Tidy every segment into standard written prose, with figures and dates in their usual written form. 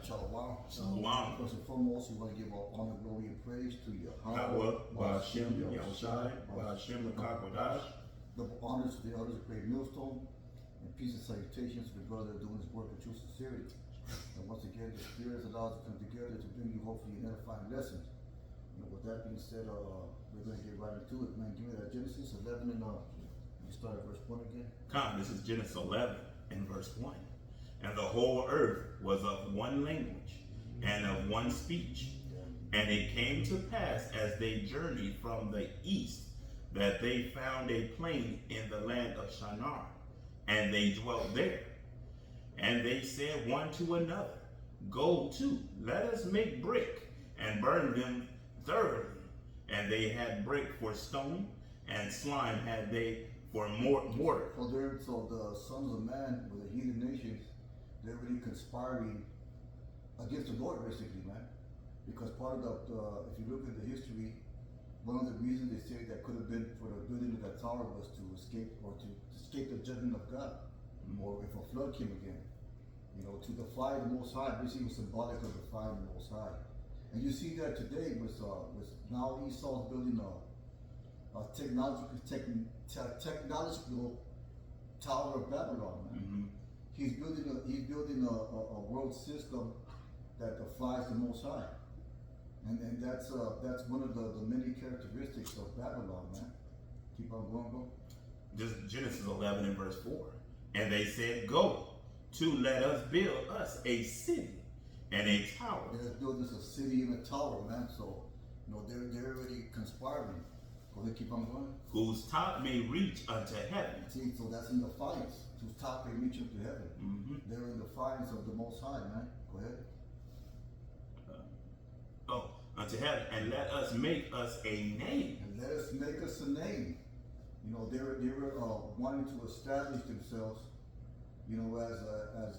Shalom. Shalom. First and foremost, we want to give all honor, glory, and praise to Yahweh, Yahweh, Ba'ashem, Yahushai, Ba'ashem, L'Kakodash. Double honors to the elders of Great Millstone, and peace and salutations to the brother doing his work with true sincerity. And once again, the Spirit has allowed us to come together to bring you hopefully an edifying lesson. With that being said, we're going to get right into it. Man, give me that Genesis 11 and you start at verse 1 again. This is Genesis 11 and verse 1. And the whole earth was of one language and of one speech. And it came to pass as they journeyed from the east that they found a plain in the land of Shinar, and they dwelt there. And they said one to another, Go to, let us make brick, and burn them thoroughly. And they had brick for stone, and slime had they for mortar. So the sons of man with the heathen nations, they're really conspiring against the Lord, basically, man. Because part of the, if you look at the history, one of the reasons they say that could have been for the building of that tower was to escape the judgment of God, or if a flood came again, to defy the Most High. Basically, was symbolic of defying the Most High. And you see that today with now Esau's building a technological tower of Babylon, man. Mm-hmm. He's building a world system that defies the Most High, and that's one of the many characteristics of Babylon, man. Keep on going, bro. This is Genesis 11 and verse 4. And they said, Go to, let us build us a city and a tower. Let's build us a city and a tower, man. So they're already conspiring. Go ahead, keep on going. Whose top may reach unto heaven. See, so that's in defiance. Whose top may reach up to heaven. Mm-hmm. They're in defiance of the Most High, man. Go ahead. Unto heaven, and let us make us a name. And let us make us a name. They were wanting to establish themselves, as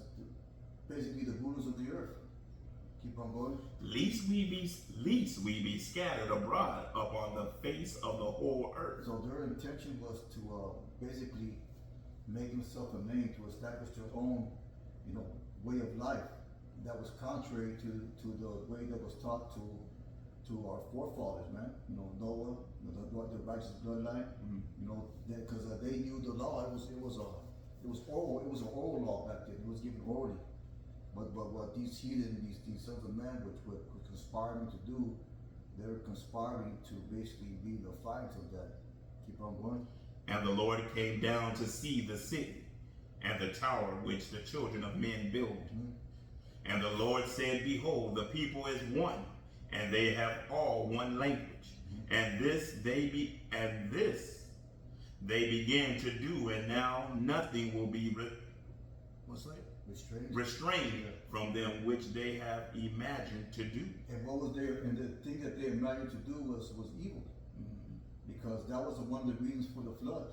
basically the rulers of the earth. Keep on going. Least we be scattered abroad upon the face of the whole earth. So their intention was to basically make themselves a name, to establish their own, way of life that was contrary to the way that was taught to our forefathers, man. Noah, the righteous bloodline. Mm-hmm. Because they knew the law. It was oral. It was an oral law back then. It was given orally. But what these heathen, these sons of man, which were conspiring to do, they were conspiring to basically be the defiance of that. Keep on going. And the Lord came down to see the city and the tower which the children of men build. Mm-hmm. And the Lord said, Behold, the people is one, and they have all one language. Mm-hmm. And this they began to do, and now nothing will be restrained from them which they have imagined to do. And what was there? And the thing that they imagined to do was evil, because that was one of the reasons for the flood.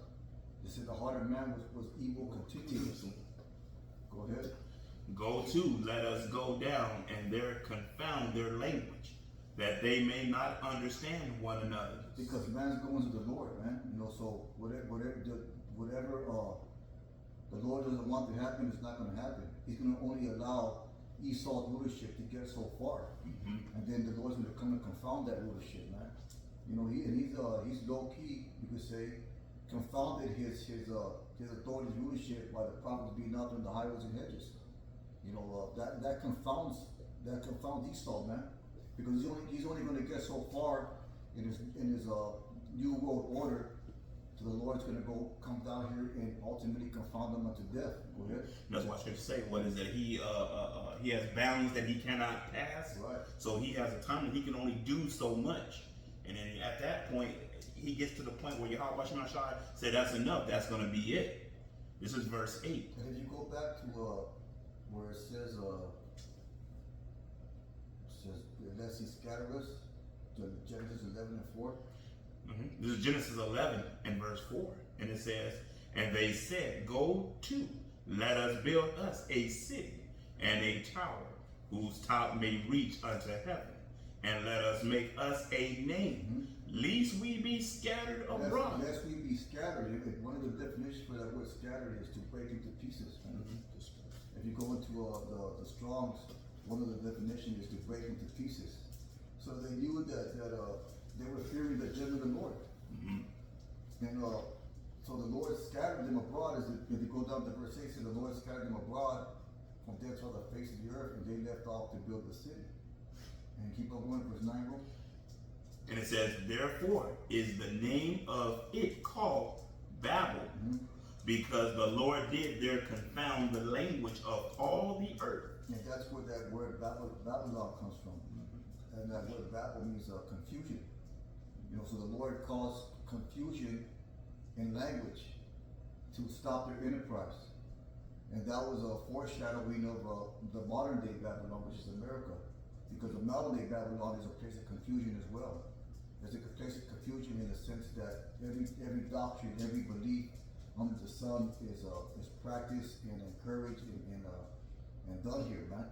They said the heart of man was evil continuously. Go ahead. Go to, let us go down, and there confound their language, that they may not understand one another. Because man's going to the Lord, man. So whatever the Lord doesn't want to happen, it's not going to happen. He's going to only allow Esau's rulership to get so far, and then the Lord's going to come and confound that rulership, man. He's low key, you could say, confounded his authority, his rulership by the prophets being out in the highways and hedges. That confounds Esau, man, because he's only going to get so far in his new world order. So the Lord's going to come down here and ultimately confound them unto death. Go ahead. That's what Scripture say. What is it? He has bounds that he cannot pass. Right. So he has a time that he can only do so much, and then at that point, he gets to the point where Yahweh Shai said, "That's enough. That's going to be it." This is verse 8. And if you go back to where it says "Lest he scatter us," to Genesis 11 and 4. This is Genesis 11 and verse 4. And it says, And they said, Go to, let us build us a city and a tower, whose top may reach unto heaven, and let us make us a name, lest we be scattered abroad. Lest we be scattered. One of the definitions for that word scattered is to break into pieces. If you go into the Strong's one of the definitions is to break into pieces. So they knew that they were fearing the judgment of the Lord. And so the Lord scattered them abroad. As if you go down to verse 8, the Lord scattered them abroad from there to the face of the earth, and they left off to build the city. And keep on going, verse 9, bro. And it says, therefore is the name of it called Babel, because the Lord did there confound the language of all the earth. And that's where that word Babylon comes from. And that word Babel means confusion. You know, so the Lord caused confusion in language to stop their enterprise. And that was a foreshadowing of the modern day Babylon, which is America. Because the modern day Babylon is a place of confusion as well. There's a place of confusion in the sense that every doctrine, every belief under the sun is practiced and encouraged and done here, man.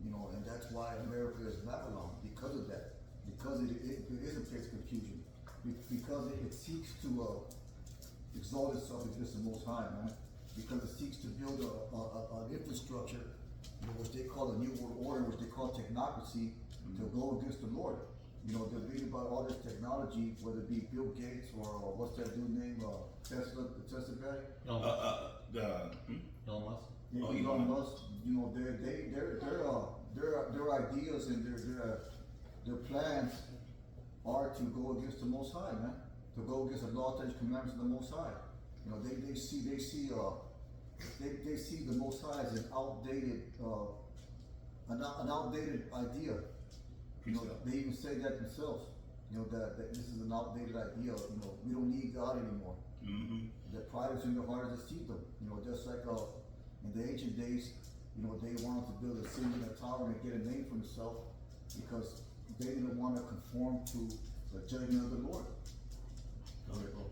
You know, and that's why America is Babylon, because of that. Because it is a place of confusion. Because it seeks to exalt itself against the Most High, man. Because it seeks to build an infrastructure, you know, which they call the New World Order, which they call technocracy, to go against the Lord. You know, they're reading about all this technology, whether it be Bill Gates or what's that dude name, Tesla, the Tesla guy? Elon Musk. Yeah, Elon Musk. You know, their ideas and their plans are to go against the Most High, man. To go against the law, statutes, commandments of the Most High. You know, they see the Most High as an outdated idea. You know, they even say that themselves. You know, that this is an outdated idea. You know, we don't need God anymore. The pride is in their heart has deceived them. You know, just like in the ancient days, you know, they wanted to build a city and a tower and get a name for themselves because they didn't want to conform to the judgment of the Lord.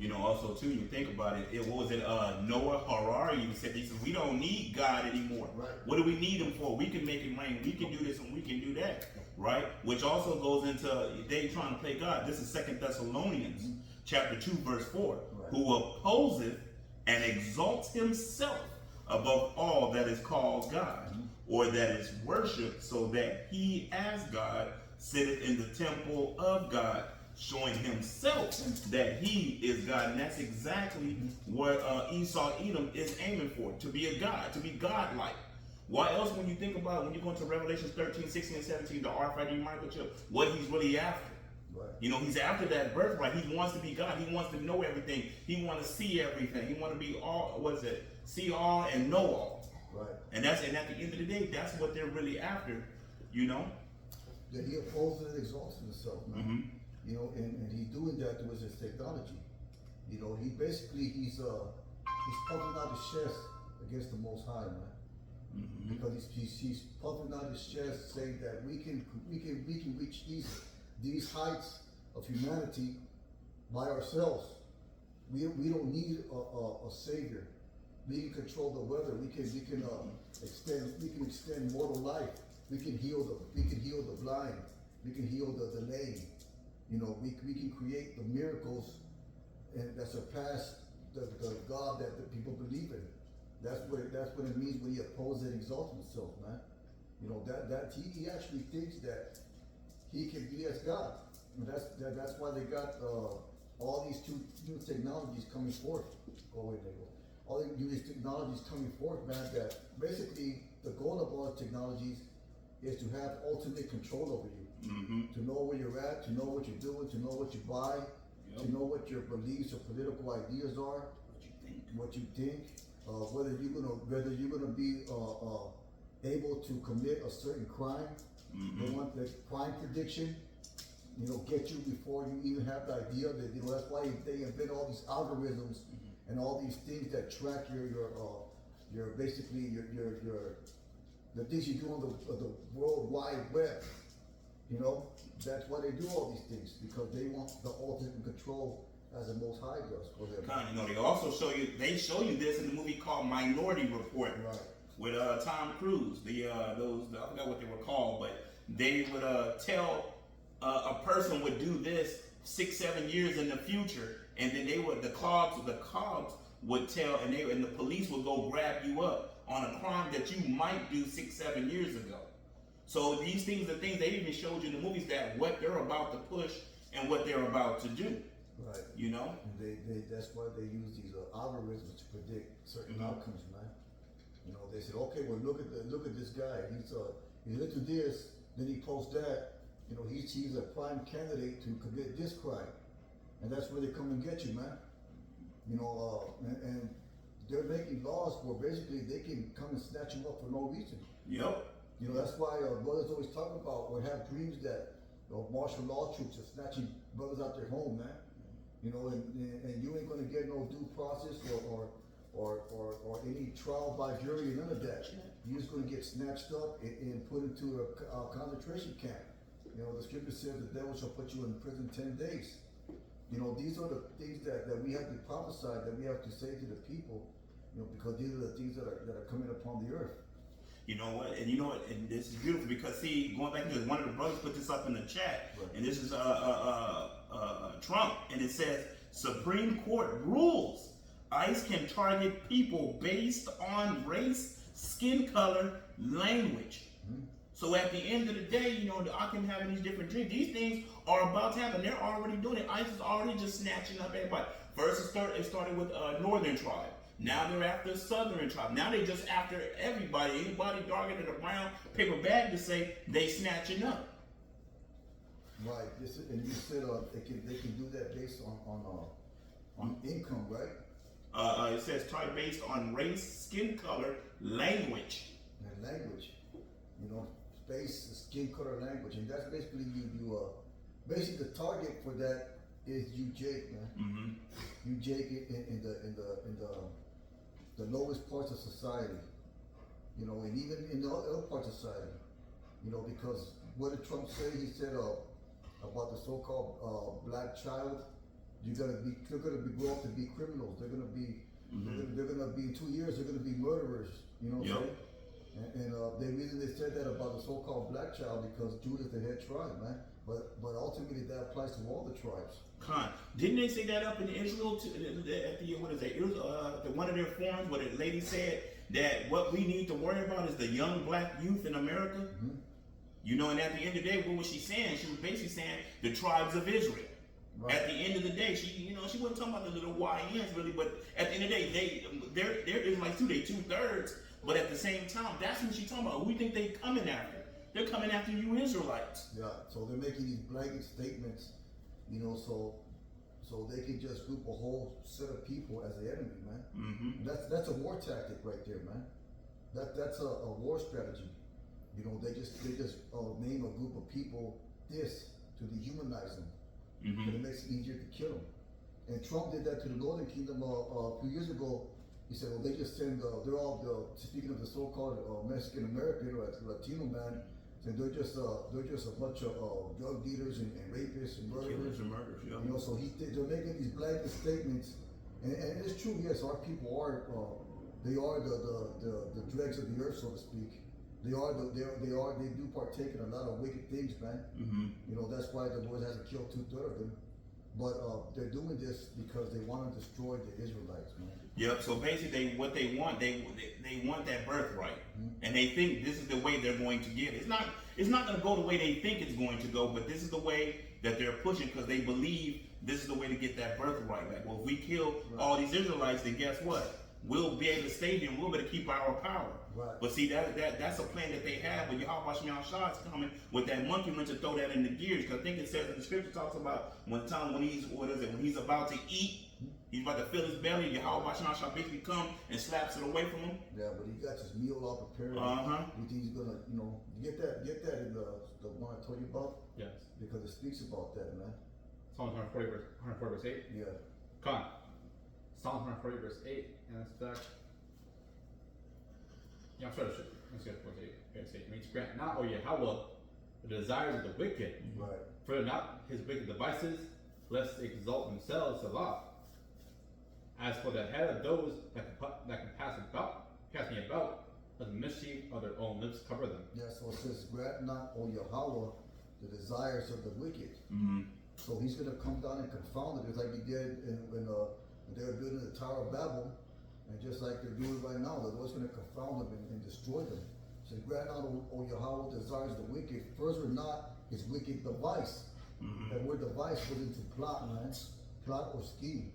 You know, also too, you think about it, what was it, Noah Harari even said, he said, we don't need God anymore. Right. What do we need him for? We can make it rain, we can do this and we can do that, right? Which also goes into, they trying to play God. This is 2 Thessalonians chapter 2 verse 4, who opposeth and exalts himself above all that is called God, or that is worshipped, so that he as God sitteth in the temple of God, showing himself that he is God. And that's exactly what Esau Edom is aiming for, to be a God, to be God-like. Why else, when you think about it, when you go into Revelation 13, 16, and 17, the RFID microchip, what he's really after. Right. You know, he's after that birthright. He wants to be God. He wants to know everything. He wants to see everything. He wants to be all, what is it? See all and know all. Right. And at the end of the day, that's what they're really after, you know? That he opposes and exalts himself, man. You know, and he's doing that with his technology. You know, he's puffing out his chest against the Most High, man. Because he's puffing out his chest, saying that we can reach these heights of humanity by ourselves. We don't need a savior. We can control the weather. We can extend mortal life. We can heal the blind. We can heal the lame. You know, we can create the miracles and that surpass the God that the people believe in. That's what it means when he opposes and exalts himself, man. You know, that he actually thinks that he can be as God. And that's why they got all these new technologies coming forth. Go away, Diego. All these technologies coming forth, man, that basically the goal of all technologies is to have ultimate control over you. To know where you're at, to know what you're doing, to know what you buy, to know what your beliefs or political ideas are, what you think, whether you're gonna be able to commit a certain crime. They want the crime prediction, you know, get you before you even have the idea. That, you know, that's why they invent all these algorithms and all these things that track your basically the things you do on the World Wide Web. You know, that's why they do all these things, because they want the ultimate control as the Most High does. Go ahead. You know, they also show you this in the movie called Minority Report, Right. with Tom Cruise. I forgot what they were called, but they would tell a person would do this 6-7 years in the future, and then the cops would tell, and the police would go grab you up on a crime that you might do 6-7 years ago. So these things are things they even showed you in the movies that what they're about to push and what they're about to do. Right. You know? And that's why they use these algorithms to predict certain outcomes, man. You know, they said, okay, well look at this guy. He's into this, then he posts that. You know, he's a prime candidate to commit this crime, and that's where they come and get you, man. You know, and they're making laws where basically they can come and snatch you up for no reason. Yep. You know, that's why brothers always talk about or have dreams that martial law troops are snatching brothers out their home, man. You know, and you ain't gonna get no due process or any trial by jury, none of that. You're just gonna get snatched up and put into a concentration camp. You know, the scripture says the devil shall put you in prison 10 days. You know, these are the things that we have to prophesy, that we have to say to the people, you know, because these are the things that are coming upon the earth. You know what? And you know what? And this is beautiful because see, going back to one of the brothers put this up in the chat, Right. and this is Trump, and it says Supreme Court rules ICE can target people based on race, skin color, language. So at the end of the day, you know, I can have these different dreams. These things are about to happen. They're already doing it. ICE is already just snatching up everybody. First, it started with Northern tribe. Now they're after Southern tribe. Now they're just after everybody. Anybody darker than a brown paper bag to say they snatching up. Right. And you said they can do that based on income, right? It says tribe based on race, skin color, language. And language. You know, space, skin color, language, and that's basically you. Basically, the target for that is you, Jake, man. Mm-hmm. You, Jake, in the lowest parts of society. You know, and even in the other parts of society. You know, because what did Trump say? He said about the so-called black child. They're gonna be grow up to be criminals. They're gonna be in 2 years. They're gonna be murderers. You know what I'm saying? And the reason they said that about the so-called black child because Judah's the head tribe, man. But ultimately that applies to all the tribes. Didn't they say that up in Israel at the what is it? One of their forums where the lady said that what we need to worry about is the young black youth in America. Mm-hmm. You know, and at the end of the day, what was she saying? She was basically saying the tribes of Israel. Right. At the end of the day, she wasn't talking about the little YNs really, but at the end of the day, they're Israelites too. They 2/3. But at the same time, that's what she's talking about. Who we think they coming after? They're coming after you Israelites. Yeah, so they're making these blanket statements, you know, so they can just group a whole set of people as the enemy, man. Mm-hmm. That's a war tactic right there, man. That's a war strategy. You know, they just name a group of people this to dehumanize them, mm-hmm. and it makes it easier to kill them. And Trump did that to the Northern Kingdom a few years ago. He said, well, they just send, they're all, speaking of the so-called Mexican American or Latino man, said they're just a bunch of drug dealers and rapists and murderers. Yeah. You know, so they're making these blanket statements, and it's true. Yes, our people are, they are the dregs of the earth, so to speak. They do partake in a lot of wicked things, man. Mm-hmm. You know, that's why the Lord hasn't killed 2/3 of them. But they're doing this because they want to destroy the Israelites, man. Yep. So basically, what they want, they want that birthright, mm-hmm. and they think this is the way they're going to get it. It's not going to go the way they think it's going to go, but this is the way that they're pushing because they believe this is the way to get that birthright back. Well, if we kill all these Israelites, then guess what? We'll be able to stay there and we'll be able to keep our power. Right. But see, that's a plan that they have. But Yahweh Shemiah Shah's coming with that monkey wrench to throw that in the gears. Because I think it says in the scripture talks about when he's about to eat, he's about to fill his belly. Yahweh Shemiah Shah basically come and slaps it away from him. Yeah, but he got his meal all prepared. You think he's gonna, get that in the one I told you about? Yes. Because it speaks about that, man. Psalm 140 verse 8. Yeah. Con. Psalm 140 verse 8, and that's back. Yeah, I'm sorry, let's get verse 8. It means grant not, O Yahweh, the desires of the wicked. Right. Further not his wicked devices, lest they exalt themselves, Salah. As for the head of those that can pass me about, let the mischief of their own lips cover them. Yeah, so it says, grant not, O Yahweh, the desires of the wicked. Mm-hmm. So he's going to come down and confound it, just like he did when they were building the Tower of Babel, and just like they're doing right now, the Lord's going to confound them and destroy them. So grant not, O Yahweh, desires the wicked, further not his wicked device. That word device was into plot, man. Plot or scheme.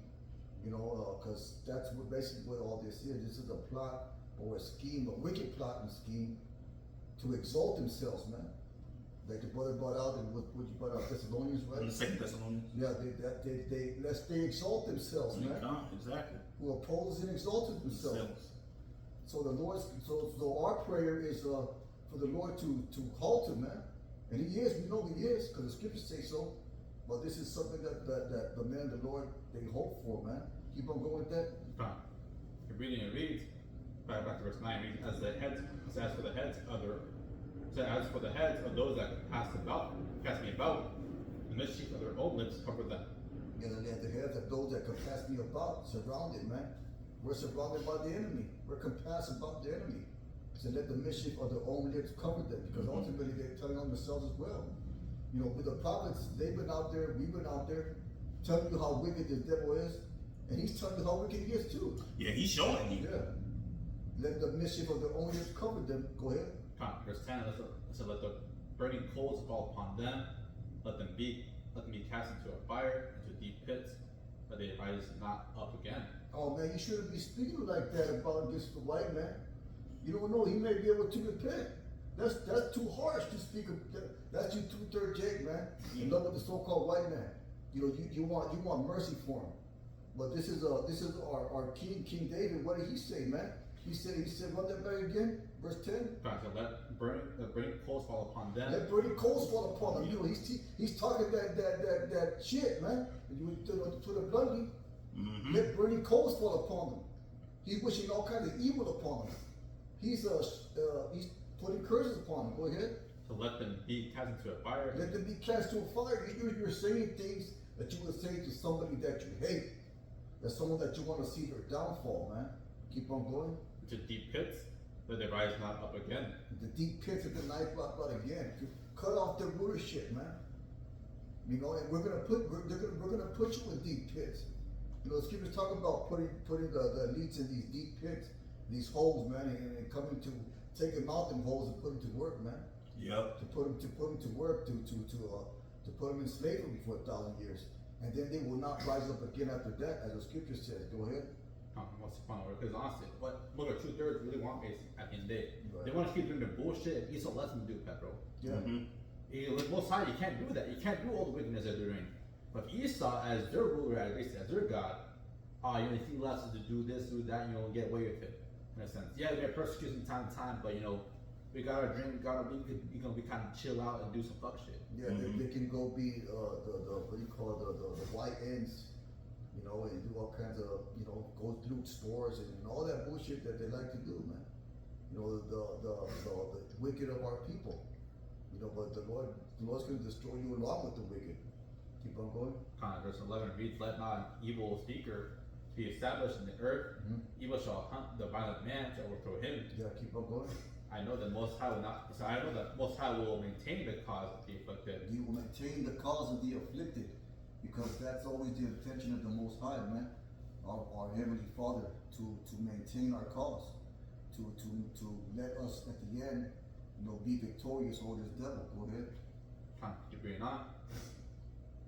You know, because that's what basically what all this is. This is a plot or a scheme, a wicked plot and scheme to exalt themselves, man. Like the brother brought out, and what you brought out, Thessalonians, right? In the Second Thessalonians. Yeah, they exalt themselves, man. Exactly. Who oppose and exalted themselves. So the Lord's, so our prayer is for the Lord to halt him, man. And he is, we know he is, because the scriptures say so. But this is something that the man, the Lord, they hope for, man. Keep on going with that. You're reading it reads, back to verse 9, reads, as for the heads of those that cast me about, the mischief of their own lips cover them. And at the heads of those that compass me about, surrounded, man. We're surrounded by the enemy. We're compassed about the enemy. So let the mischief of their own lips cover them, because ultimately they're telling on themselves as well. You know, with the prophets, they've been out there, we've been out there, telling you how wicked this devil is, and he's telling you how wicked he is too. Yeah, he's showing you. Yeah. Let the mischief of their own lips cover them. Go ahead. Verse 10, let the burning coals fall upon them, let them be cast into a fire, into deep pits, but they rise not up again. Oh man, you shouldn't be speaking like that about against the white man. You don't know, he may be able to repent. That's too harsh to speak of. That's you 2/3 Jake, man. In love with the so-called white man. You know, you want mercy for him. But this is our King David. What did he say, man? He said, run that back again, verse 10. Let burning coals fall upon them. Let burning coals fall upon them. You know, he's talking that shit, man. To put it bluntly, let burning coals fall upon them. He's wishing all kinds of evil upon them. He's putting curses upon them. Go ahead. To let them be cast into a fire. Let them be cast into a fire. You're saying things that you would say to somebody that you hate. That's someone that you want to see their downfall, man. Keep on going. Into deep pits, that they rise not up again. The deep pits of the knife block out again. Cut off their rulership, man. You know, and we're gonna put you in deep pits. You know, the scriptures talk about putting the elites in these deep pits, these holes, man, and coming to take them out them holes and put them to work, man. Yep. To put them to work, to put them in slavery for 1,000 years, and then they will not rise up again after that, as the scripture says. Go ahead. What's the point? Because honestly, what our 2/3 really want is at the end of the day, Right. they want to keep doing their bullshit. And Esau lets them do it, bro. Yeah. With Most High, you can't do that. You can't do all the wickedness that they're doing. But if Esau, as their ruler, as their God, you know, if he lets us to do this, do that, you know, get away with it. In a sense, yeah, they get persecuted from time to time, but you know, we gotta drink, we kind of chill out and do some fuck shit. Yeah, they can go be the what do you call it, the white ends, you know, and do all kinds of, you know, go loot stores and all that bullshit that they like to do, man. You know, the wicked of our people. You know, but the Lord's going to destroy you along with the wicked. Keep on going. Verse 11 reads, let not an evil speaker be established in the earth. Evil shall hunt the violent man to overthrow him. Yeah, keep on going. I know that Most High will not. So I know that Most High will maintain the cause of the afflicted. He will maintain the cause of the afflicted, because that's always the intention of the Most High, man, our Heavenly Father, to maintain our cause, to let us at the end, you know, be victorious over this devil. Go ahead. Keep reading on.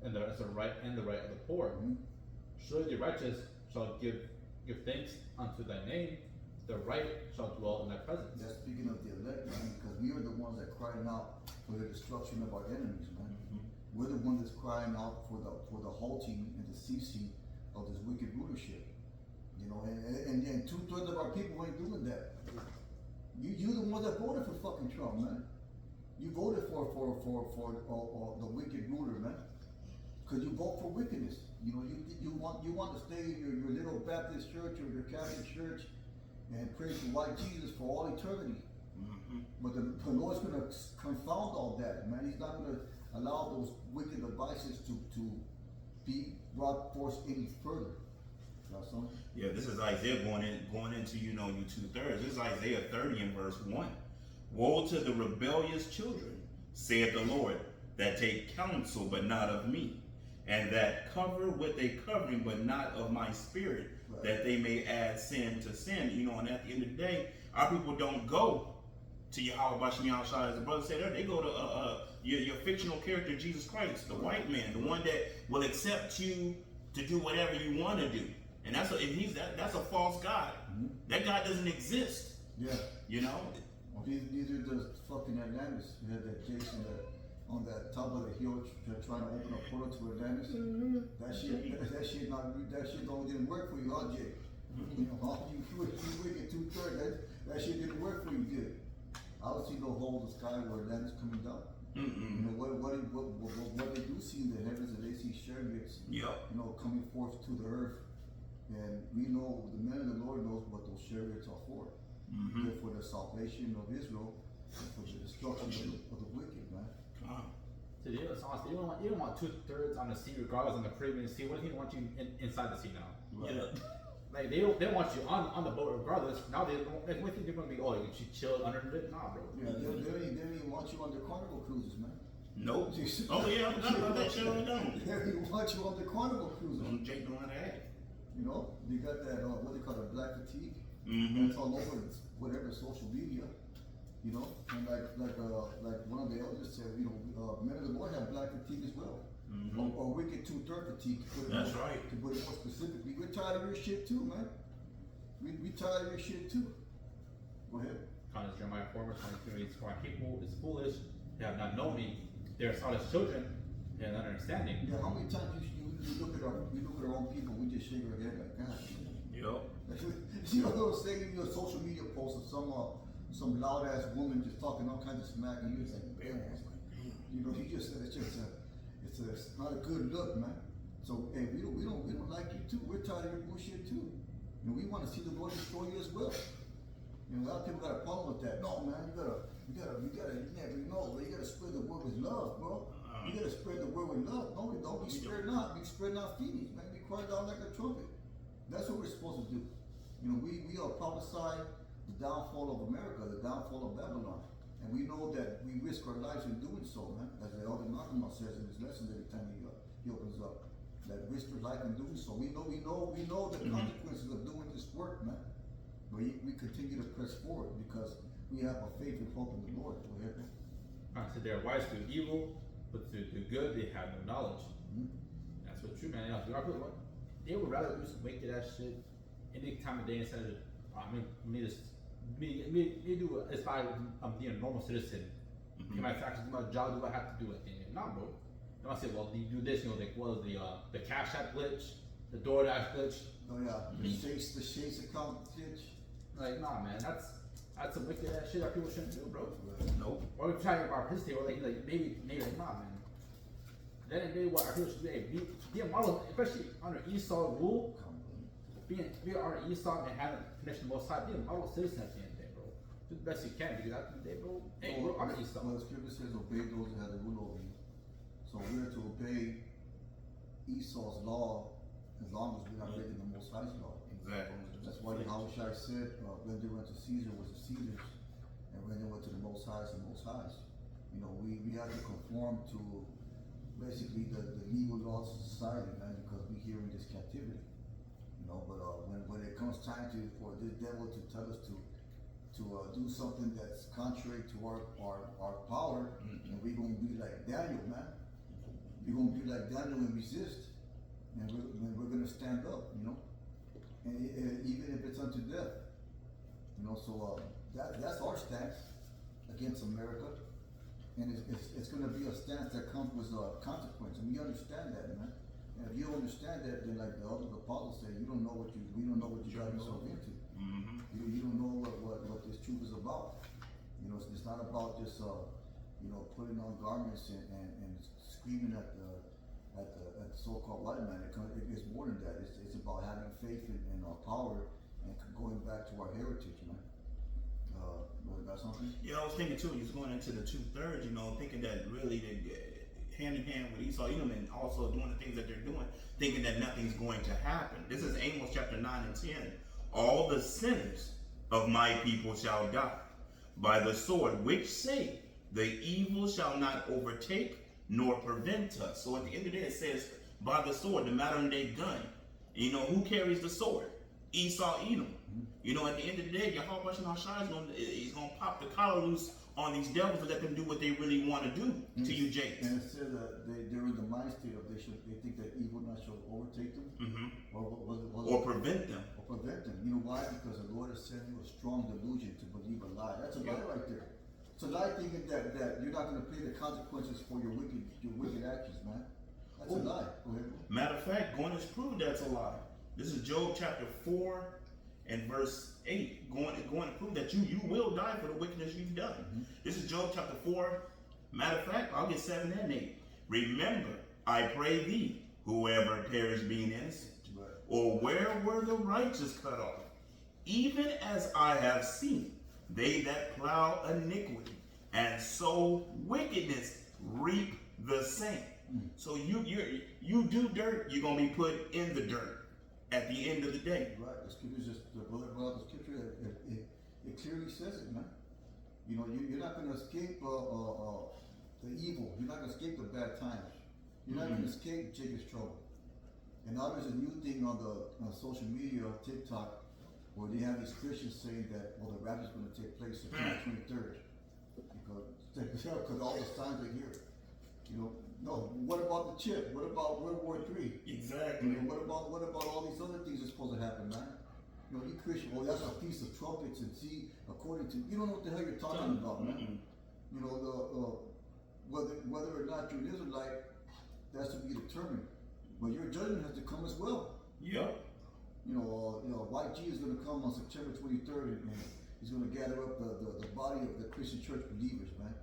And the right of the poor. Surely the righteous shall give thanks unto thy name. The right shall dwell in thy presence. That's speaking of the elect, man, because we are the ones that crying out for the destruction of our enemies, man. We're the ones that's crying out for the halting and the ceasing of this wicked rulership. You know, and 2/3 of our people ain't doing that. You the ones that voted for fucking Trump, man. You voted for the wicked ruler, man. Because you vote for wickedness. You know, you want to stay in your little Baptist church or your Catholic church and pray to white Jesus for all eternity. But the Lord's going to confound all that, man. He's not going to allow those wicked devices to be brought forth any further. Yeah, this is Isaiah going into, you know, you 2/3. This is Isaiah 30 and verse 1. Woe to the rebellious children, saith the Lord, that take counsel, but not of me, and that cover with a covering, but not of my spirit, that they may add sin to sin. You know, and at the end of the day, our people don't go to Yahweh Bashim Yahushua, as the brother said earlier, they go to your fictional character, Jesus Christ, the white man, the one that will accept you to do whatever you want to do. And that's a false God. That God doesn't exist. Yeah. You know? Well, these are the fucking Atlantis. You had that Jason on that top of the hill trying to open a portal to Atlantis. That shit didn't work for you, huh, Jay? You know, you wicked 2/3. That shit didn't work for you, did it? I would see the whole of the sky where Atlantis coming down. You know what they do see in the heavens, and they see chariots. Yep. You know, coming forth to the earth, and we know the man of the Lord knows what those chariots are for. They're for the salvation of Israel, and for the destruction of the wicked, man. So you don't want 2/3 on the sea, regardless on the Caribbean Sea. What if he wants you inside the sea now? Right. Yeah. Like they want you on the boat regardless. Now they don't. Like, what think they're gonna be? Oh, you should chill under it? Nah, bro. Yeah, they don't even want you on the carnival cruises, man. Nope. Oh yeah, I forgot about that shit on the dome. They don't even want you on the carnival cruises. Jake don't want to act. You know, they got that what they call it, black fatigue. It's all over whatever social media. You know, and like one of the elders said, you know, men of the Lord have black fatigue as well, or wicked 2/3 fatigue. That's right. To put it more specifically, we're tired of your shit too, man. We tired of your shit too. Go ahead. Cons Jeremiah 4:22. My people is foolish. They have not known me. They are soulless children. They are not understanding. Yeah, how many times you look at our own people, we just shake our head like, God. Yep. You know those things in your social media posts of some loud ass woman just talking all kinds of smack, and you're just like, damn. You know, he just said it's not a good look, man. So hey, we don't like you too. We're tired of your bullshit too. You know, we want to see the Lord destroy you as well. You know, a lot of people got a problem with that. No, man, you gotta spread the word with love, bro. You gotta spread the word with love. Don't be spread not. Be spread not feelings, man. Be cried out like a trumpet. That's what we're supposed to do. You know, we are prophesy the downfall of America, the downfall of Babylon. And we know that we risk our lives in doing so, man. As the Elder Malcolm says in his lessons every time he opens up. That risk our life in doing so. We know the consequences of doing this work, man. But we continue to press forward because we have a faith and hope in the Lord. Go ahead, man. I said they are wise to do evil, but to do good they have no knowledge. That's what's true, man. They would rather do some wicked ass shit any time of day instead of me do it's by being a normal citizen. Get my taxes, do my job, do what I have to do at the end. Nah, bro. Then I say, well, you do this, you know, like what was the Cash App glitch, the DoorDash glitch. Oh yeah, the Chase account glitch. Like, nah, man, that's some wicked ass shit that people shouldn't do, bro. Nope. Or we're trying to our history, or like maybe like, nah, man. Then and day, what our people should be a model, especially under Esau rule. Being under Esau and having a connection to the Most High, be a model citizen at the end of the day, bro. Do the best you can, because at the end of the day, bro, hey, we're under Esau. Well, the scripture says, obey those that have the rule over you. So we're to obey Esau's law as long as we're not breaking the Most High's law. Exactly. That's why Yahushua said, when they went to Caesar was the Caesars, and when they went to the Most High's, the Most High's. You know, we have to conform to basically the legal laws of society, man, because we're here in this captivity. You know, but when it comes time for this devil to tell us to do something that's contrary to our power, and we're gonna be like Daniel, man. We're gonna be like Daniel and resist, and we're gonna stand up, you know, and even if it's unto death, you know. So that's our stance against America, and it's gonna be a stance that comes with consequence, and we understand that, man. And if you don't understand that, then like the other apostles say, we don't know what you got yourself into. You don't know what this truth is about. You know, it's not about just putting on garments and screaming at the so-called white man. It's more than that. It's about having faith in our power and going back to our heritage, man. Got something? Yeah, I was thinking too. He's going into the 2/3. You know, thinking that really hand in hand with Esau, Edom, and also doing the things that they're doing, thinking that nothing's going to happen. This is Amos chapter 9 and 10. All the sinners of my people shall die by the sword, which say the evil shall not overtake nor prevent us. So at the end of the day, it says by the sword, the modern day gun. You know, who carries the sword? Esau Edom. You know, at the end of the day, Yahweh he's gonna pop the collar loose on these devils and let them do what they really want to do to you, Jakes. And it said that they're in the mind state of they think that evil not shall overtake them, Or prevent them. or prevent them. You know why? Because the Lord has sent you a strong delusion to believe a lie. That's a lie right there. It's a lie thinking that you're not going to pay the consequences for your wicked actions, man. That's a lie. Go ahead. Matter of fact, going to prove that's a lie. This is Job chapter 4 and verse 8. Going to prove that you will die for the wickedness you've done. This is Job chapter 4. Matter of fact, I'll get 7 and 8. Remember, I pray thee, whoever perished being innocent, or where were the righteous cut off? Even as I have seen, they that plow iniquity and sow wickedness reap the same. So you do dirt, you're gonna be put in the dirt at the end of the day. Right. The scripture just the scripture it clearly says it, man. You know, you're not going to escape the evil. You're not going to escape the bad times. You're not going to escape Jacob's trouble. And now there's a new thing on social media, TikTok, where they have these Christians saying that, well, the rapture is going to take place September 23rd. Because all the signs are here. You know, no, what about the chip? What about World War III? Exactly. You know, what about all these other things that's supposed to happen, man? You know, you Christian, well, that's a piece of trumpets and see, according to, you don't know what the hell you're talking about, man. You know, whether or not you're an Israelite, that's to be determined. But your judgment has to come as well. Yep. You know, white Jesus is going to come on September 23rd, and he's going to gather up the body of the Christian church believers, man,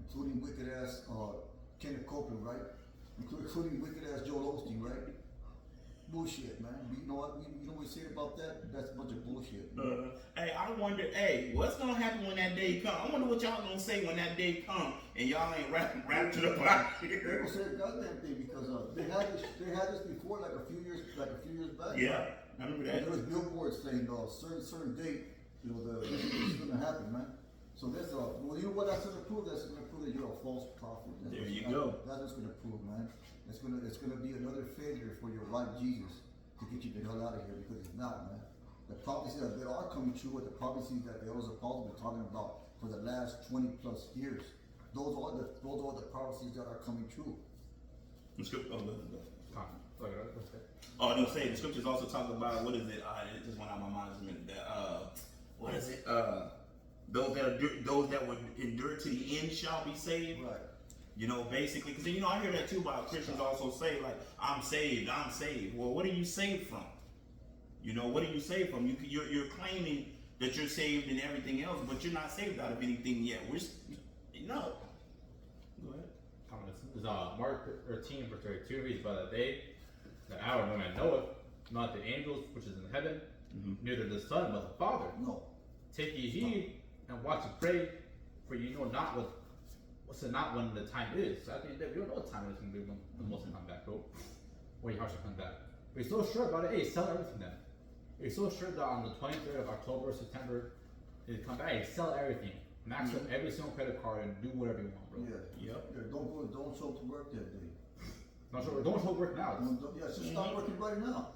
including wicked ass Kenneth Copeland, right? Including wicked ass Joel Osteen, right? Bullshit, man. You know what? You know what we say about that? That's a bunch of bullshit. Hey, I wonder, what's gonna happen when that day come? I wonder what y'all gonna say when that day come and y'all ain't raptured up out here. They will say a goddamn thing because they had this before, like a few years back. Yeah, I remember that. There was billboards saying certain date, you know, this is gonna happen, man. So that's well, you know what that's gonna prove? That's gonna prove that you're a false prophet. There you go. That's what's gonna prove, man. It's gonna be another failure for your white Jesus to get you the hell out of here, because it's not, man. The prophecies that are coming true are the prophecies that the others apostles have been talking about for the last 20 plus years. Those are the prophecies that are coming true. The script, Okay. I was gonna say the scriptures also talk about, what is it? It just went out of my mind a minute. What is it? Those that would endure to the end shall be saved. Right. You know, basically, because you know, I hear that too about Christians also say, like, I'm saved. Well, what are you saved from? You know, what are you saved from? You're claiming that you're saved and everything else, but you're not saved out of anything yet. No. Go ahead. This is Mark 13, verse 32 reads, "By the day, the hour no man knoweth, not the angels which is in heaven, neither the Son, but the Father. No. Take ye heed and watch and pray, for you know not not when the time is." So at the end of the day, we don't know what time it is going to be when the Muslim come back, bro. Or Yahweh come back. But you're so sure about it, hey, sell everything then. You're so sure that on the 23rd of October, September, they come back, hey, sell everything. Max up every single credit card and do whatever you want, bro. Yeah. Don't show up to work that day. Don't show work now. Just stop working right now.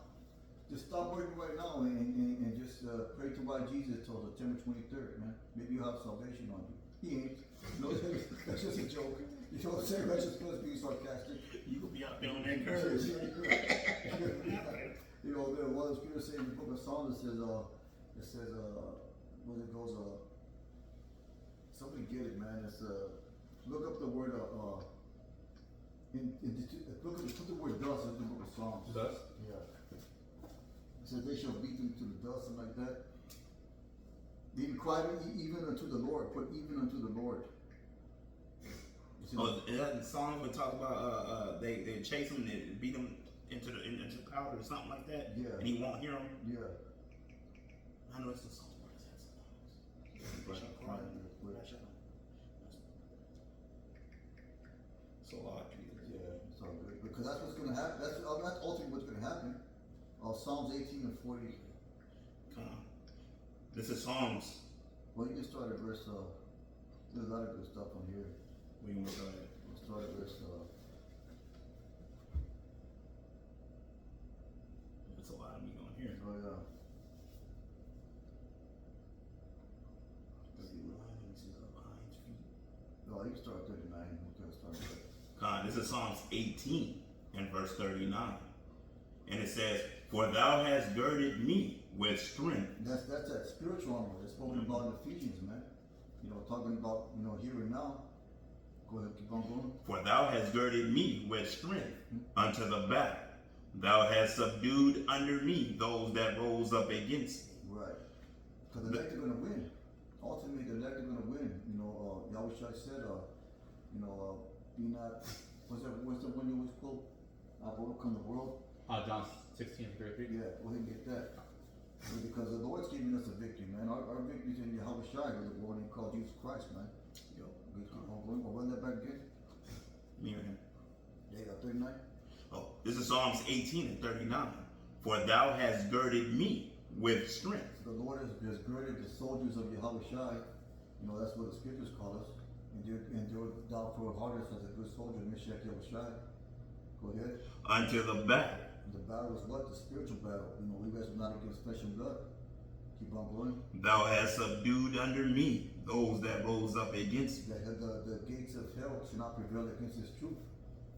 Just stop working right now and just pray to white Jesus till September 23rd, man. Maybe you'll have salvation on you. He ain't. No, that's just a joke. You know what I'm saying? That's just supposed to be sarcastic. You could be out there on that curve. You know, what the scripture says in the book of Psalms, it says, when it goes, somebody get it, man. It's look up the word look put the word dust in the book of Psalms. Dust? Yeah. It says they shall beat them to the dust, something like that. Even cry even unto the Lord. Put even unto the Lord. The songs would talk about they chase him and beat him into powder or something like that. Yeah. And he won't hear them. Yeah. I know it's the song. What is that song? So yeah, it's all good. Because that's what's gonna happen. That's ultimately what's gonna happen. Psalms 18 and 40. Come on. This is Psalms. Well, you can start at verse. There's a lot of good stuff on here. We can start at. We'll start at verse. That's a lot of me on here. Oh yeah. you start at 39. Okay, start with that. Con, this is Psalms 18 and verse 39. And it says, "For thou hast girded me with strength." That's that spiritual armor that's spoken about in Ephesians, man. You know, talking about, you know, here and now. Go ahead, keep on going. "For thou hast girded me with strength unto the battle. Thou hast subdued under me those that rose up against me." Right. Because the elect are going to win. Ultimately, the elect are going to win. You know, Yahweh Shai said, you know, be not, what's the one you always quote? I've overcome the world. John 16:33. Yeah, go ahead and get that. Because the Lord's giving us a victory, man. Our victory is in Yahweh Shai, with the Lord He called Jesus Christ, man. Yo, Good, keep on going. We'll run that back again. me and him. Yeah, 39. Oh, this is Psalms 18 and 39. "For thou hast girded me with strength." The Lord has girded the soldiers of Yahweh Shai. You know, that's what the scriptures call us. And thou for hardest as a good soldier, Meshach Yahweh Shai. Go ahead. "Unto the battle." The battle is what? The spiritual battle. You know, we wrestle not against flesh and blood. Keep on going. "Thou hast subdued under me those that rose up against me." The gates of hell should not prevail against His truth.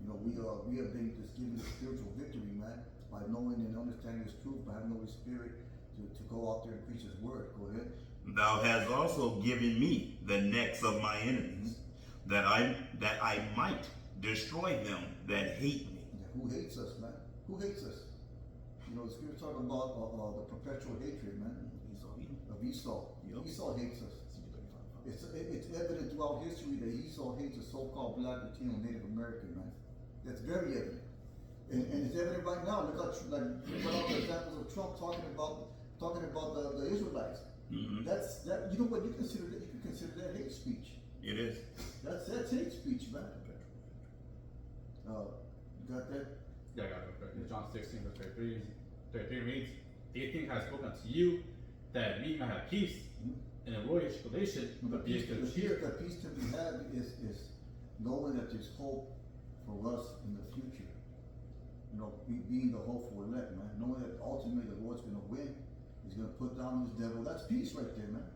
You know, we have been just given the spiritual victory, man, by knowing and understanding His truth, by having the Holy Spirit to go out there and preach His word. Go ahead. "Thou hast also given me the necks of my enemies, that I might destroy them that hate me." Yeah, who hates us, man? Who hates us? You know, the scripture talking about the perpetual hatred, man, of Esau. Yep. Esau hates us. It's evident throughout history that Esau hates the so-called black, Latino, Native American, man. That's very evident. And it's evident right now. Look at all the examples of Trump talking about the Israelites. Mm-hmm. That you know what you can consider that hate speech. It is. That's hate speech, man. You got that? Yeah, I got it. John 16:33 reads, "The king has spoken to you, that we may have peace, in a royal tribulation, but be of good cheer." The peace to be had is knowing that there's hope for us in the future. You know, being the hopeful elect, man. Knowing that ultimately the Lord's going to win. He's going to put down His devil. That's peace right there, man.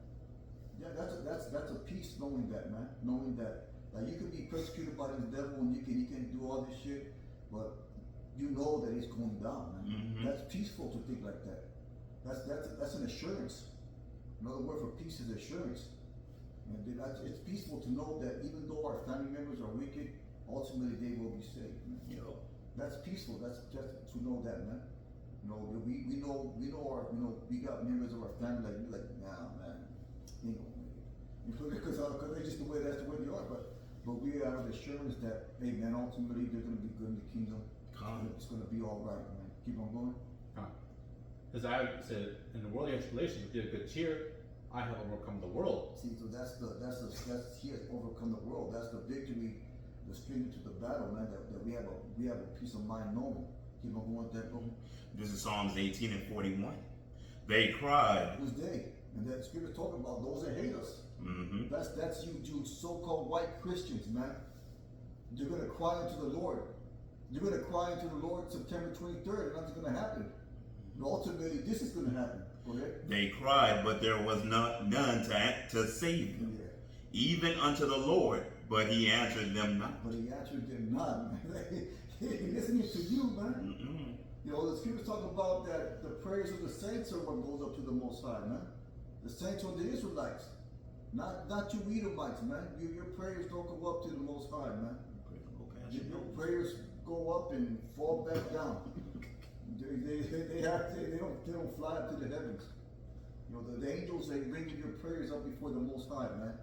Yeah, that's a peace knowing that, man. Knowing that you can be persecuted by this devil and you can do all this shit, but you know that he's going down, man. Mm-hmm. That's peaceful to think like that. That's an assurance. Another word for peace is assurance. And it's peaceful to know that even though our family members are wicked, ultimately they will be saved. Man. You know. That's peaceful. That's just to know that, man. You know, we know our, you know, we got members of our family like nah, man, ain't gonna make it. You know, because they just that's the way they are. But we have assurance that, hey, man, ultimately they're gonna be good in the kingdom. It's gonna be all right, man. Keep on going. As I said, in the world you have tribulation, but be of good cheer. I have overcome the world. See, so that's he has overcome the world. That's the victory, the strength to the battle, man. That we have a peace of mind knowing. Keep on going with that. Go. This is Psalms 18 and 41. "They cried." Who's they? And that scripture talking about those that hate us. Mm-hmm. That's you so-called white Christians, man. You're gonna cry unto the Lord. You're gonna cry unto the Lord September 23rd, and nothing's gonna happen. And ultimately, this is gonna happen. Go ahead. "They cried, but there was none to save them. Yeah. Even unto the Lord, but He answered them not." But He answered them not, man. He ain't listening to you, man. Mm-mm. You know, the scriptures talk about that the prayers of the saints are what goes up to the Most High, man. The saints are the Israelites, not you Edomites, man. Your prayers don't go up to the Most High, man. Your prayers go up and fall back down. They don't fly up to the heavens. You know, the angels, they bring your prayers up before the Most High, man.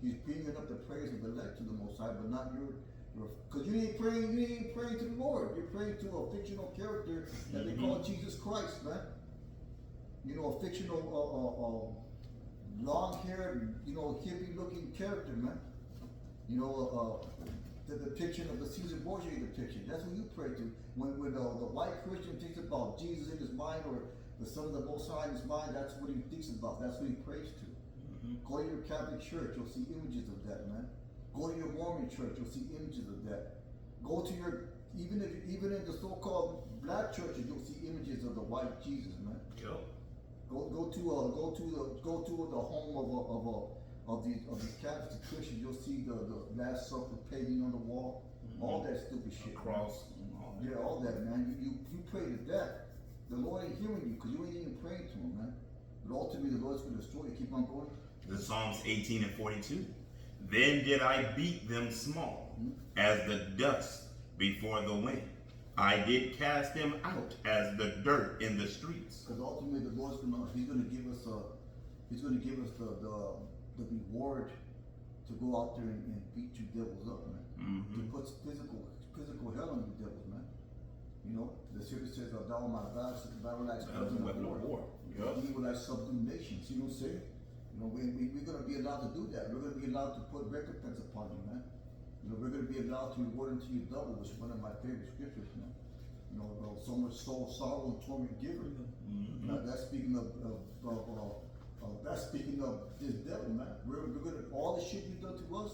He's bringing up the prayers of the elect to the Most High, but not your, because you ain't praying to the Lord. You're praying to a fictional character that they call Jesus Christ, man. You know, a fictional, long-haired, you know, hippie-looking character, man. You know, the depiction of the Caesar Borgia depiction. That's what you pray to. When the white Christian thinks about Jesus in his mind, or the Son of the Most High in his mind, that's what he thinks about. That's what he prays to. Go to your Catholic church, you'll see images of that, man. Go to your Mormon church, you'll see images of that. Go to your, even in the so-called black churches, you'll see images of the white Jesus, man. Yep. Go to the home of these Catholic Christians, you'll see the last supper painting on the wall, all that stupid shit. Cross. And all that. Yeah, all that, man. You pray to that. The Lord ain't hearing you because you ain't even praying to him, man. But ultimately, the Lord's going to destroy you. Keep on going. The Psalms 18 and 42. Then did I beat them small as the dust before the wind. I did cast them out as the dirt in the streets. Because ultimately, the Lord's He's gonna give us the reward to go out there and beat you devils up, man. To put physical hell on you devils, man. You know, the scripture says, "Thou my battle axe, weapon of war." He will subdue nations. You know what I'm saying? You know, we're gonna be allowed to do that. We're gonna be allowed to put recompense upon you, man. You know, we're gonna be allowed to reward unto you double, which is one of my favorite scriptures, man. You know, so much soul, sorrow, and torment giver. That's speaking of that's speaking of this devil, man. We're gonna all the shit you've done to us,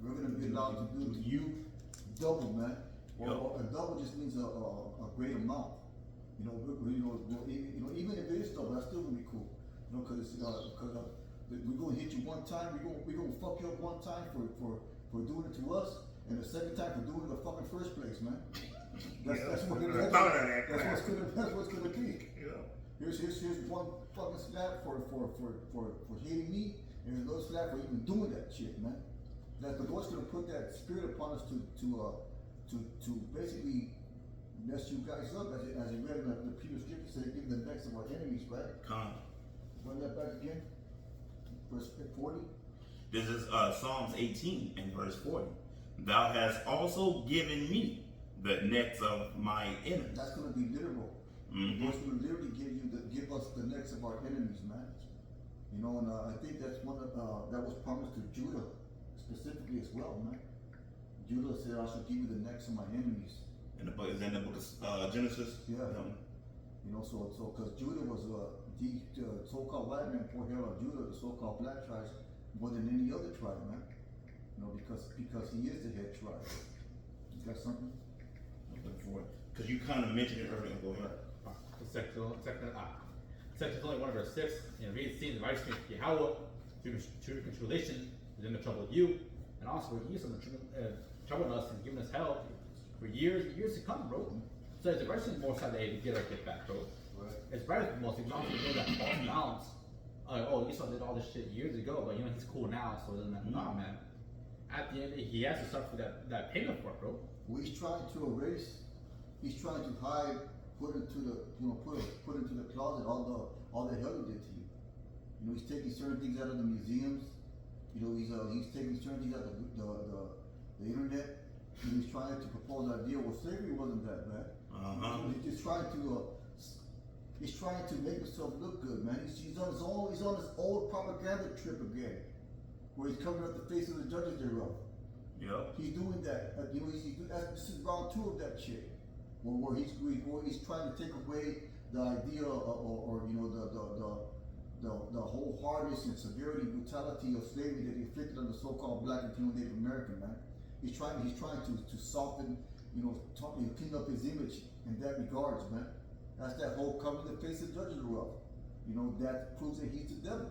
we're gonna be allowed to do to you double, man. Or a double just means a great amount. You know, even if it is double, that's still gonna be cool. You know, because we're gonna hit you one time, we're gonna fuck you up one time for doing it to us, and the second time for doing it in the fucking first place, man. That's what's gonna be. Yeah. Here's one fucking slap for hating me, and another slap for even doing that shit, man. That the Lord's gonna put that spirit upon us to basically mess you guys up, as you read in the previous scripture, said, give the necks of our enemies, right? Run that back again. Verse 40. This is Psalms 18 and verse 40. Thou hast also given me the necks of my enemies. That's going to be literal. The Lord's going to literally give us the necks of our enemies, man. You know, and I think that's one of that was promised to Judah specifically as well, man. Judah said, "I shall give you the necks of my enemies." In the book, is in the book of Genesis. Yeah. You know, so because Judah was the so-called white man poured hell on Judah, the so-called black tribes, more than any other tribe, man. You know, because he is the head tribe. You got something? Because you kind of mentioned it earlier. Go ahead. Section only 1 verse 6. And read, seeing the righteousness of Yahweh through true tribulation is in the trouble of you, and also for years of troubling us and giving us hell for years to come, bro. So it's a righteousness more side to get back, bro. Right. It's right with most examples know that false balance. Oh, Esau did all this shit years ago, but you know he's cool now, so it doesn't matter. Nah, man. At the end, he has to suffer that payment for it, bro. Well, he's trying to erase. He's trying to hide, put into the closet all the hell he did to you. You know, he's taking certain things out of the museums. You know, he's taking certain things out of the internet. And he's trying to propose an idea. Well, slavery wasn't that bad. He's just trying to. He's trying to make himself look good, man. He's on his old propaganda trip again, where he's covering up the face of the judges thereof. Yep. He's doing that. You know, this is round 2 of that shit, where he's trying to take away the idea or you know the whole hardness and severity, brutality of slavery that he inflicted on the so-called black and Native American, man. He's trying to soften, you know, clean up his image in that regards, man. That's that whole covering the face of judges thereof. You know, that proves that he's the devil.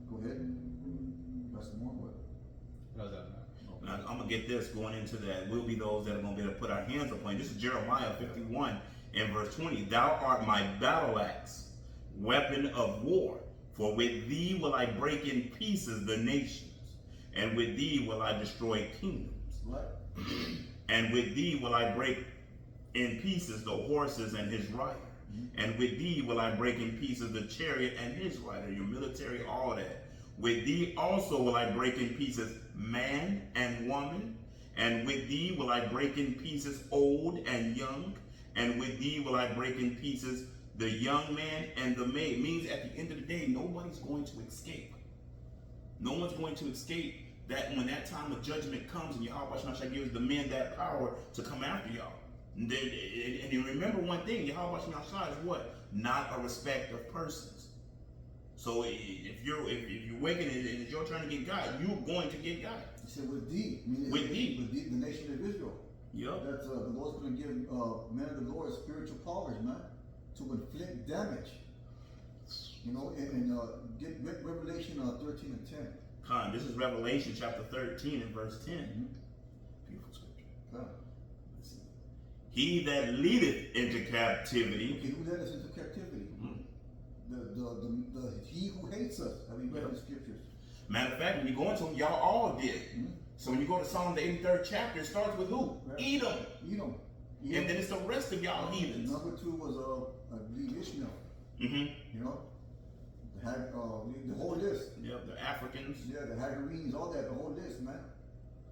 Go ahead. Got some more, what? How's that, man? Now, I'm gonna get this going into that. We'll be those that are gonna be able to put our hands upon you. This is Jeremiah 51 and verse 20. Thou art my battle axe, weapon of war. For with thee will I break in pieces the nations, and with thee will I destroy kingdoms. What? And with thee will I break in pieces the horses and his rider. And with thee will I break in pieces the chariot and his rider, your military, all that. With thee also will I break in pieces man and woman. And with thee will I break in pieces old and young. And with thee will I break in pieces the young man and the maid. Means at the end of the day, nobody's going to escape. No one's going to escape that when that time of judgment comes and Yahweh shall give the men that power to come after y'all. And you remember one thing, Yahweh shall is what? Not a respect of persons. So if you're waking and it's your turn to get God, you're going to get God. He said with thee, meaning with thee, the nation of Israel. Yep. That's the Lord's going to give men of the Lord spiritual powers, man, to inflict damage. You know, and get Revelation 13 and 10. This is Revelation chapter 13 and verse 10. Beautiful scripture. Come. Let's see. He that leadeth into captivity. Okay, who led us into captivity? He who hates us. Have we read the scriptures? Matter of fact, when you go into them, y'all all did. So when you go to Psalm the 83rd chapter, it starts with who? Right. Edom. Edom. And then it's the rest of y'all heathens. Number 2 was I believe Ishmael. You know, the whole list. Yep, the Africans. Yeah, the Hagarenes, all that, the whole list, man.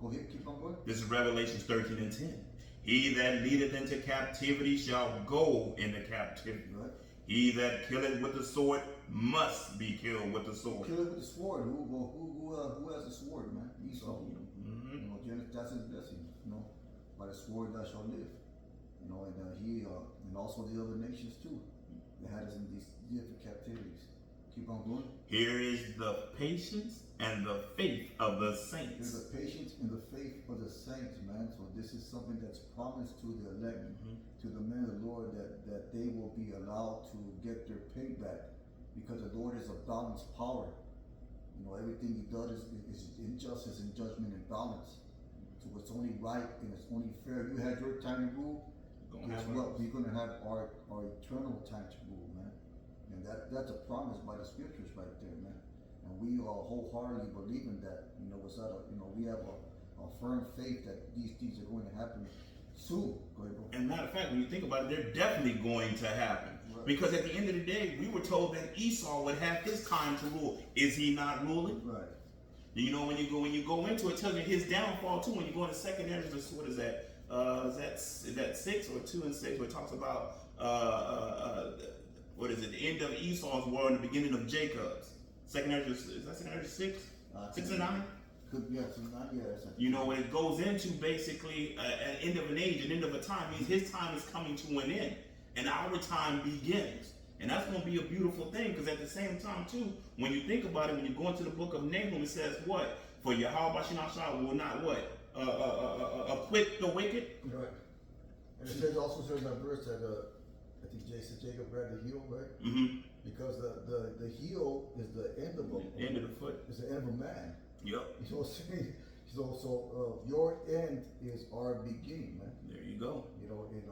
Go ahead, keep on going. This is Revelation 13 and 10. He that leadeth into captivity shall go into captivity. Right. He that killeth with the sword must be killed with the sword. Kill it with the sword. Who has the sword, man? Esau. You know, that's his blessing. You know, by the sword thou shalt live. You know, and also the other nations too. They had us in these different captivities. Keep on going. Here is the patience and the faith of the saints. There's the patience and the faith of the saints, man. So this is something that's promised to the elect, to the men of the Lord, that they will be allowed to get their payback, because the Lord is a balanced power. You know, everything he does is in justice and judgment and balance. So it's only right and it's only fair. You had your time to rule. Guess what? We're going to have our eternal time to rule, man. And that's a promise by the scriptures right there, man. And we wholeheartedly believe in that. You know, we have a firm faith that these things are going to happen soon. Go ahead, bro. And matter of fact, when you think about it, they're definitely going to happen. Right. Because at the end of the day, we were told that Esau would have his time to rule. Is he not ruling? Right. You know, when you go into it, it tells you his downfall too. When you go into 2nd Ezra, what is that? Is that 6 or 2 and 6, where it talks about what is it? The end of Esau's war and the beginning of Jacob's. 2nd Ezra, is that 2nd Ezra 6? 6 and 9? Could be, that's You know, when it goes into basically an end of an age, an end of a time, means his time is coming to an end, and our time begins. And that's going to be a beautiful thing, because at the same time, too, when you think about it, when you go into the book of Nahum, it says what? For Yahweh Bashinashah will not what? Acquit the wicked? Right. And it says also says that verse that I think Jacob grabbed the heel, right? Because the heel is the end of the end of the foot. It's the end of a man. Yep. You know what I'm saying? So your end is our beginning, man. There you go. You know, and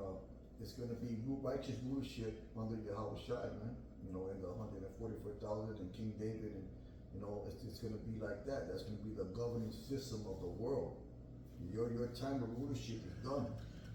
it's going to be righteous rulership under Yahweh Shai, man. You know, and the 144,000 and King David, and you know, it's going to be like that. That's going to be the governing system of the world. Your time of rulership is done.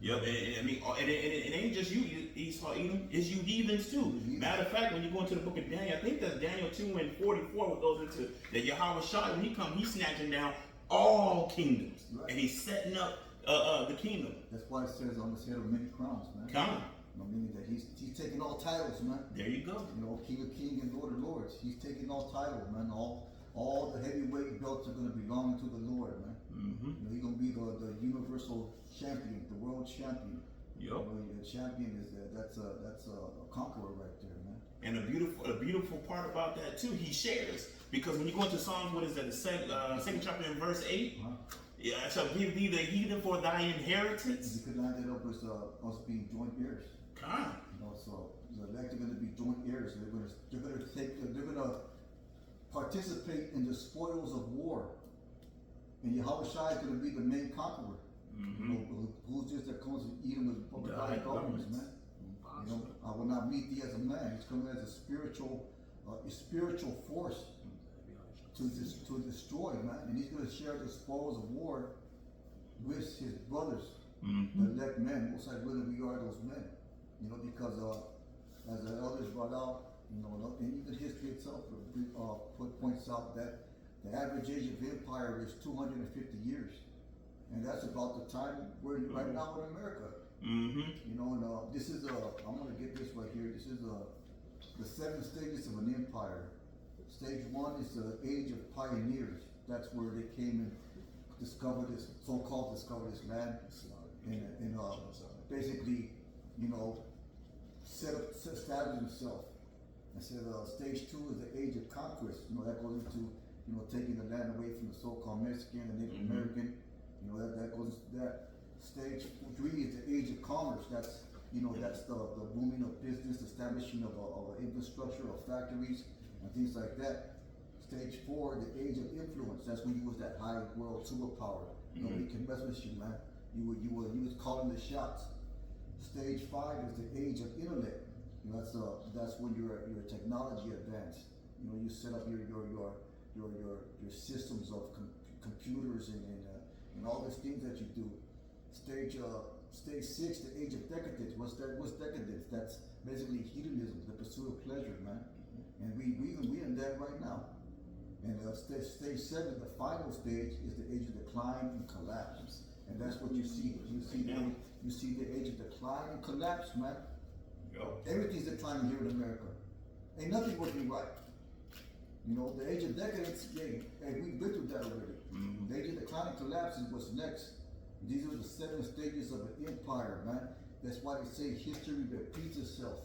Yep, and I mean, it ain't just you, Esau, Edom, it's you heathens too. Matter of fact, when you go into the book of Daniel, I think that's Daniel 2 and 44, what goes into that Yahweh Shai, when he comes, he's snatching down all kingdoms, right. And he's setting up the kingdom. That's why it says on his head of many crowns, man. Come on. You know, meaning that he's taking all titles, man. There you go. You know, King of Kings and Lord of Lords. He's taking all titles, man. All the heavyweight belts are going to belong to the Lord, man. You know, he's going to be the universal champion, the world champion. Yep. You know, the champion is that's a conqueror right there, man. And a beautiful part about that too, he shares, because when you go into Psalms, what is that, the second chapter in verse 8? Yeah, I shall give thee the heathen for thy inheritance. You could line that up with us being joint heirs. Come. You know, so the elect are going to be joint heirs. They're going to participate in the spoils of war. And Yahweh Shai is going to be the main conqueror. You know, who's this that comes to eat him with governments, man? You know, I will not meet thee as a man. He's coming as a spiritual force to destroy, man. And he's going to share the spoils of war with his brothers, the elect men. Most likely, whether we are those men, you know, because as the elders brought out, you know, and even history itself points out that the average age of empire is 250 years. And that's about the time we're in right now in America. You know, and this is I'm gonna get this right here. This is the 7 stages of an empire. Stage 1 is the age of pioneers. That's where they came and discovered this land, and basically, you know, established themselves. And said stage 2 is the age of conquest. You know, that goes into, you know, taking the land away from the so-called Mexican and Native American. You know, that goes that. Stage 3 is the age of commerce. That's, you know, that's the booming of business, establishing of infrastructure of factories and things like that. Stage 4, the age of influence. That's when you was that high world superpower. Nobody can mess with you, man. You was calling the shots. Stage 5 is the age of intellect. You know, that's when your technology advanced. You know, you set up your systems of computers and all these things that you do. Stage 6, the age of decadence. What's decadence? That's basically hedonism, the pursuit of pleasure, man. And we in that right now. And stage 7, the final stage, is the age of decline and collapse. And that's what you see. You see the age of decline and collapse, man. Yep. Everything's declining here in America. Ain't nothing working right. You know, the age of decadence, hey, we've been through that already. Mm-hmm. The age of decline and collapse is what's next. These are the 7 stages of an empire, man. That's why they say history repeats itself.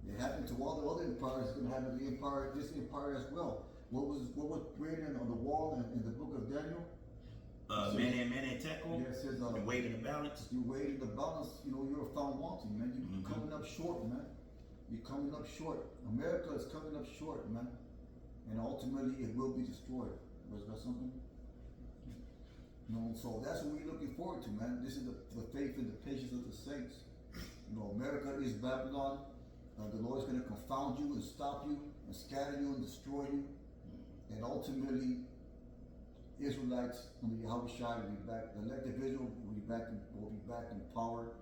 It happened to all the other empires. It's gonna happen to this empire as well. What was written on the wall in the book of Daniel? Mene tekel. Yeah, it says The weight and the balance. you weighed in the balance. You know, you're found wanting, man. You're coming up short, man. You're coming up short. America is coming up short, man. And ultimately, it will be destroyed. Was that something? No, so that's what we're looking forward to, man. This is the faith and the patience of the saints. You know, America is Babylon. The Lord is going to confound you and stop you and scatter you and destroy you. And ultimately, Israelites under Yahweh Shai will be back. The elected Israel will be back in power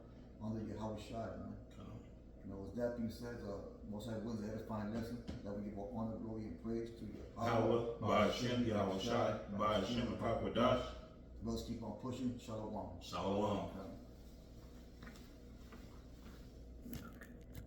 under Yahweh Shai, man. You know, with that being said, Most High willing, the edifying lesson that we give all honor, glory, and praise to Power, by Hashem, Yahweh Shai, by Hashem, Akakwadash. Let's keep on pushing. Shalom. Shalom. Okay.